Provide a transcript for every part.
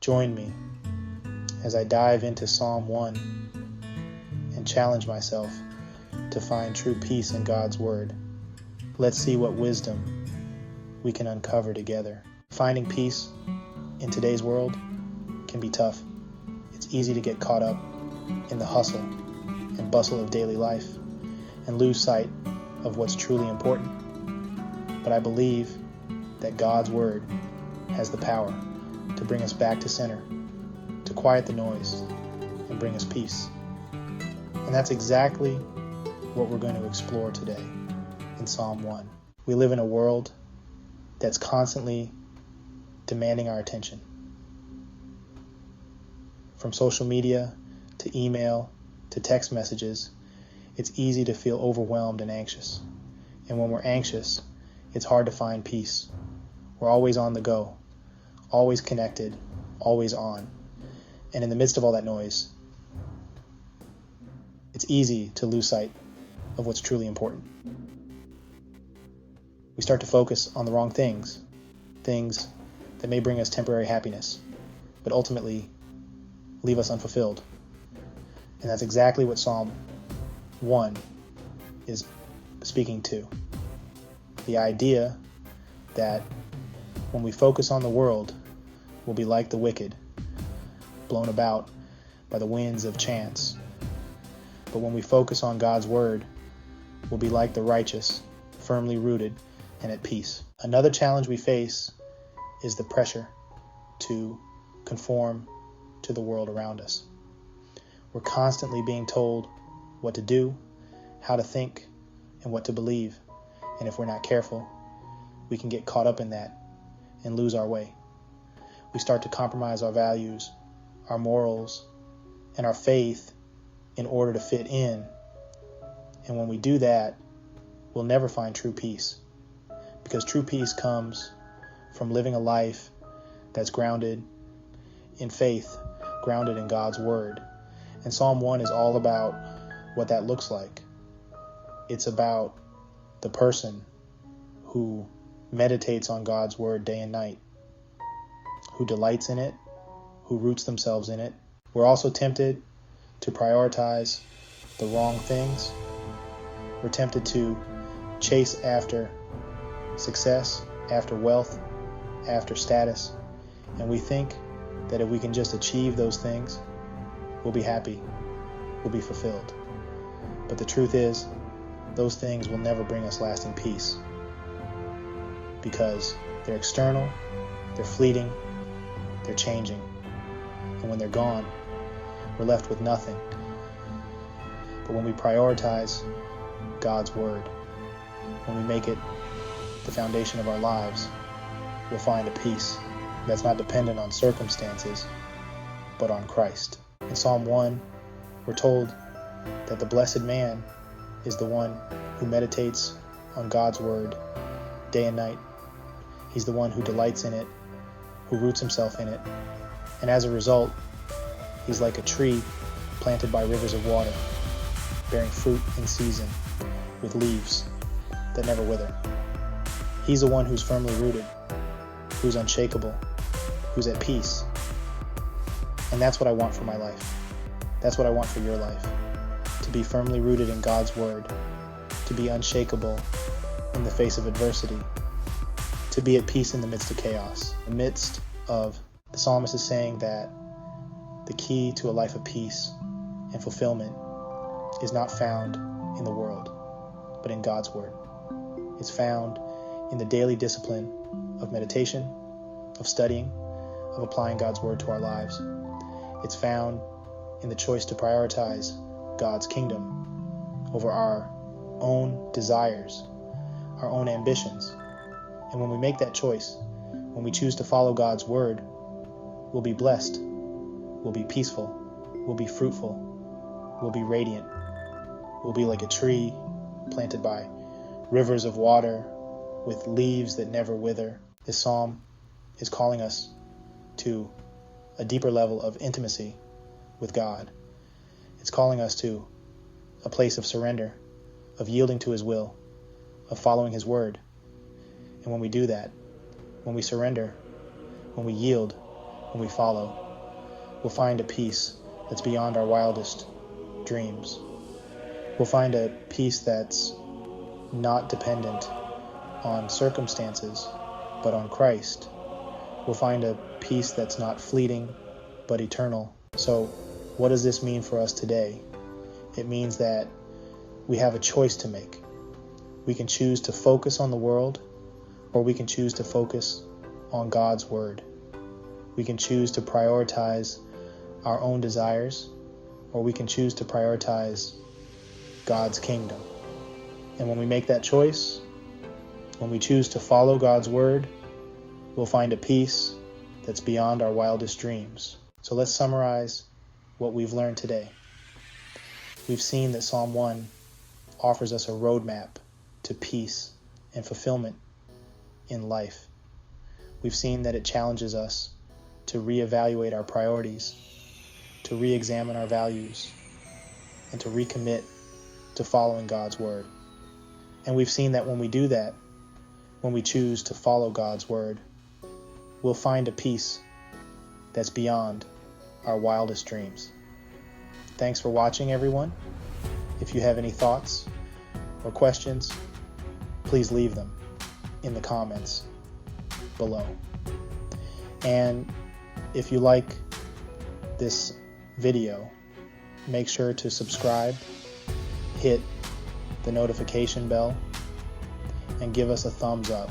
Join me as I dive into Psalm 1 and challenge myself to find true peace in God's Word. Let's see what wisdom we can uncover together. Finding peace in today's world can be tough. It's easy to get caught up in the hustle and bustle of daily life and lose sight of what's truly important. But I believe that God's Word has the power to bring us back to center, to quiet the noise, and bring us peace. And that's exactly what we're going to explore today in Psalm 1. We live in a world that's constantly demanding our attention. From social media to email to text messages, it's easy to feel overwhelmed and anxious. And when we're anxious, it's hard to find peace. We're always on the go, always connected, always on. And in the midst of all that noise, it's easy to lose sight of what's truly important. We start to focus on the wrong things that may bring us temporary happiness, but ultimately leave us unfulfilled. And that's exactly what Psalm 1 is speaking to. The idea that when we focus on the world, we'll be like the wicked, blown about by the winds of chance. But when we focus on God's Word, we'll be like the righteous, firmly rooted and at peace. Another challenge we face is the pressure to conform to the world around us. We're constantly being told what to do, how to think, and what to believe. And if we're not careful, we can get caught up in that and lose our way. We start to compromise our values, our morals, and our faith in order to fit in. And when we do that, we'll never find true peace. Because true peace comes from living a life that's grounded in faith, grounded in God's Word. And Psalm 1 is all about what that looks like. It's about the person who meditates on God's Word day and night, who delights in it, who roots themselves in it. We're also tempted to prioritize the wrong things. We're tempted to chase after success, after wealth, after status, and we think that if we can just achieve those things, we'll be happy, we'll be fulfilled. But the truth is, those things will never bring us lasting peace because they're external, they're fleeting, they're changing. And when they're gone, we're left with nothing. But when we prioritize God's Word, when we make it the foundation of our lives, we'll find a peace that's not dependent on circumstances, but on Christ. In Psalm 1, we're told that the blessed man is the one who meditates on God's Word day and night. He's the one who delights in it, who roots himself in it. And as a result, he's like a tree planted by rivers of water, bearing fruit in season, with leaves that never wither. He's the one who's firmly rooted, who's unshakable, who's at peace. And that's what I want for my life. That's what I want for your life. To be firmly rooted in God's Word, to be unshakable in the face of adversity, to be at peace in the midst of chaos. In the midst of, the psalmist is saying that the key to a life of peace and fulfillment is not found in the world, but in God's Word. It's found in the daily discipline of meditation, of studying, of applying God's Word to our lives. It's found in the choice to prioritize God's kingdom over our own desires, our own ambitions. And when we make that choice, when we choose to follow God's Word, we'll be blessed, we'll be peaceful, we'll be fruitful, we'll be radiant, we'll be like a tree planted by rivers of water with leaves that never wither. This psalm is calling us to a deeper level of intimacy with God. It's calling us to a place of surrender, of yielding to His will, of following His Word. And when we do that, when we surrender, when we yield, when we follow, we'll find a peace that's beyond our wildest dreams. We'll find a peace that's not dependent on circumstances, but on Christ. We'll find a peace that's not fleeting, but eternal. So, what does this mean for us today? It means that we have a choice to make. We can choose to focus on the world, or we can choose to focus on God's Word. We can choose to prioritize our own desires, or we can choose to prioritize God's kingdom. And when we make that choice, when we choose to follow God's Word, we'll find a peace that's beyond our wildest dreams. So let's summarize what we've learned today. We've seen that Psalm 1 offers us a roadmap to peace and fulfillment in life. We've seen that it challenges us to reevaluate our priorities, to re-examine our values, and to recommit to following God's Word. And we've seen that when we do that, when we choose to follow God's Word, we'll find a peace that's beyond our wildest dreams. Thanks for watching, everyone. If you have any thoughts or questions, please leave them in the comments below. And if you like this video, make sure to subscribe, hit the notification bell, and give us a thumbs up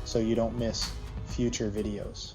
so you don't miss future videos.